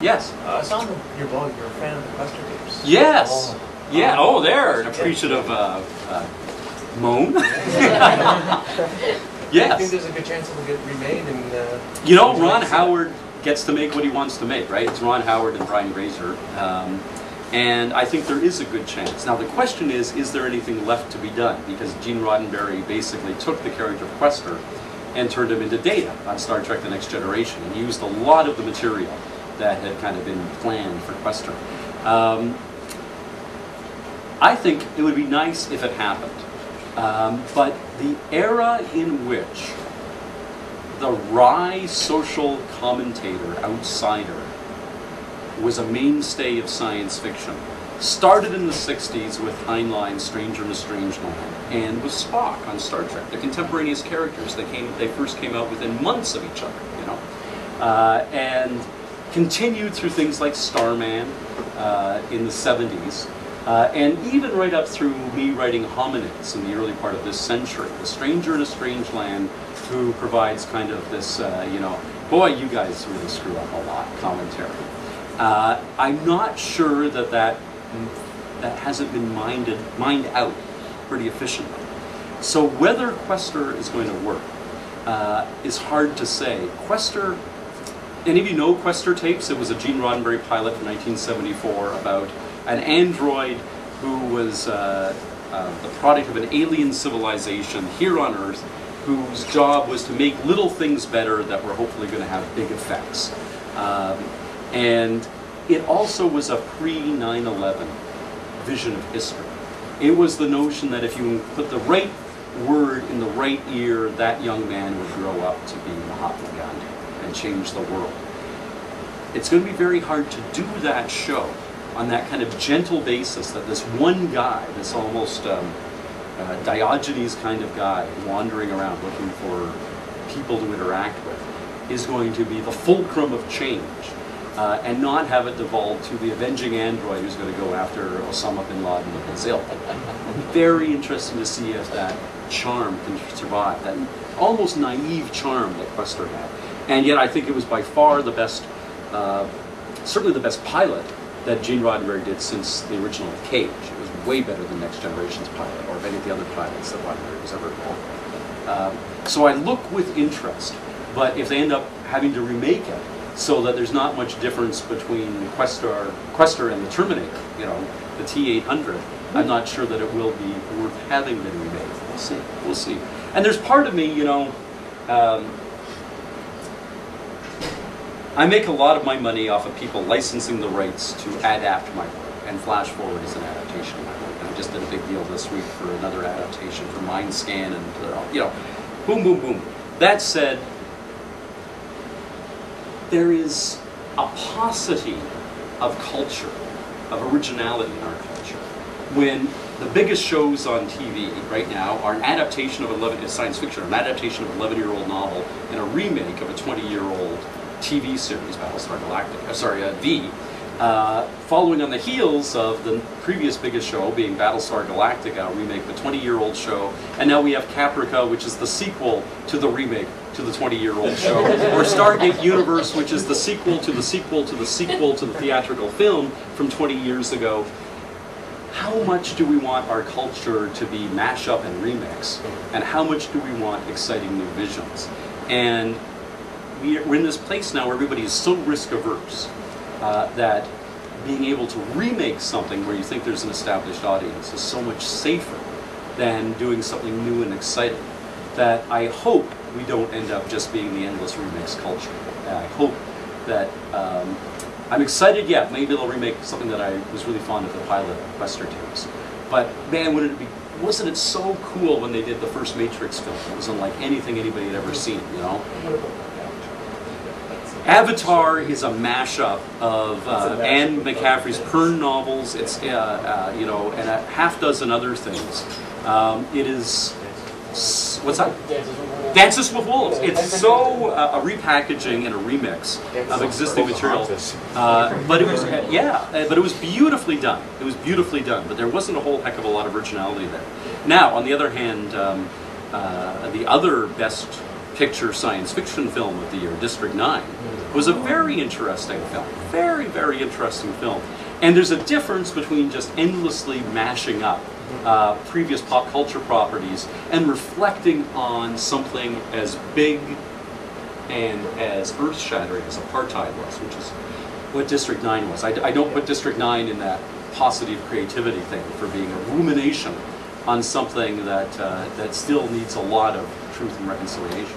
Yes. I saw on your blog you're a fan of the Quester tapes. Yes. Yeah. Oh, there, an appreciative moan. Yes. I think there's a good chance it'll get remade and. You know, Ron Howard gets to make what he wants to make, right? It's Ron Howard and Brian Grazer, and I think there is a good chance. Now the question is there anything left to be done? Because Gene Roddenberry basically took the character of Quester and turned him into Data on Star Trek: The Next Generation, and used a lot of the material that had kind of been planned for Quester. I think it would be nice if it happened, but the era in which the wry social commentator outsider was a mainstay of science fiction started in the 60s with Heinlein's Stranger in a Strange Land and with Spock on Star Trek. They're contemporaneous characters. They first came out within months of each other, you know, and continued through things like Starman in the 70s, and even right up through me writing Hominids in the early part of this century. The Stranger in a Strange Land, who provides kind of this, you know, boy, you guys really screw up a lot commentary. I'm not sure that hasn't been mined out pretty efficiently. So whether Quester is going to work is hard to say. Quester, any of you know Quester tapes? It was a Gene Roddenberry pilot from 1974 about an android who was the product of an alien civilization here on Earth, whose job was to make little things better that were hopefully going to have big effects. And it also was a pre-9/11 vision of history. It was the notion that if you put the right word in the right ear, that young man would grow up to be Mahatma Gandhi and change the world. It's going to be very hard to do that show on that kind of gentle basis, that this one guy, this almost Diogenes kind of guy wandering around looking for people to interact with, is going to be the fulcrum of change, and not have it devolve to the avenging android who's going to go after Osama bin Laden with his ilk. Very interesting to see if that charm can survive, that almost naive charm that Quester had. And yet I think it was by far the best, certainly the best pilot that Gene Roddenberry did since the original Cage. It was way better than Next Generation's pilot, or of any of the other pilots that Roddenberry was ever involved with. So I look with interest, but if they end up having to remake it so that there's not much difference between Quester and the Terminator, you know, the T-800, I'm not sure that it will be worth having been remade. We'll see. We'll see. And there's part of me, you know, I make a lot of my money off of people licensing the rights to adapt my work, and Flash Forward is an adaptation of my work. And I just did a big deal this week for another adaptation for Mindscan, and you know, boom, boom, boom. That said, there is a paucity of culture, of originality in our culture, when the biggest shows on TV right now are an adaptation of science fiction, an adaptation of an 11-year-old novel, and a remake of a 20-year-old TV series, Battlestar Galactica, V, following on the heels of the previous biggest show being Battlestar Galactica, a remake of a 20-year-old show, and now we have Caprica, which is the sequel to the remake to the 20-year-old show, or Stargate Universe, which is the sequel to the sequel to the sequel to the theatrical film from 20 years ago. How much do we want our culture to be mashup and remix, and how much do we want exciting new visions? And we're in this place now where everybody is so risk averse that being able to remake something where you think there's an established audience is so much safer than doing something new and exciting, that I hope we don't end up just being the endless remix culture. I hope that, I'm excited, yeah, maybe they'll remake something that I was really fond of, the pilot of Quester tapes. But man, wasn't it so cool when they did the first Matrix film? It was unlike anything anybody had ever seen, you know? Avatar is a mashup of Anne McCaffrey's Pern novels. It's you know, and a half dozen other things. It is, what's that? Dances with Wolves. It's so a repackaging and a remix of existing material. But it was but it was beautifully done. It was beautifully done. But there wasn't a whole heck of a lot of originality there. Now, on the other hand, the other best picture science fiction film of the year, District 9, was a very interesting film. Very, very interesting film. And there's a difference between just endlessly mashing up previous pop culture properties and reflecting on something as big and as earth-shattering as apartheid was, which is what District 9 was. I don't put District 9 in that positive creativity thing for being a rumination on something that, that still needs a lot of truth and reconciliation.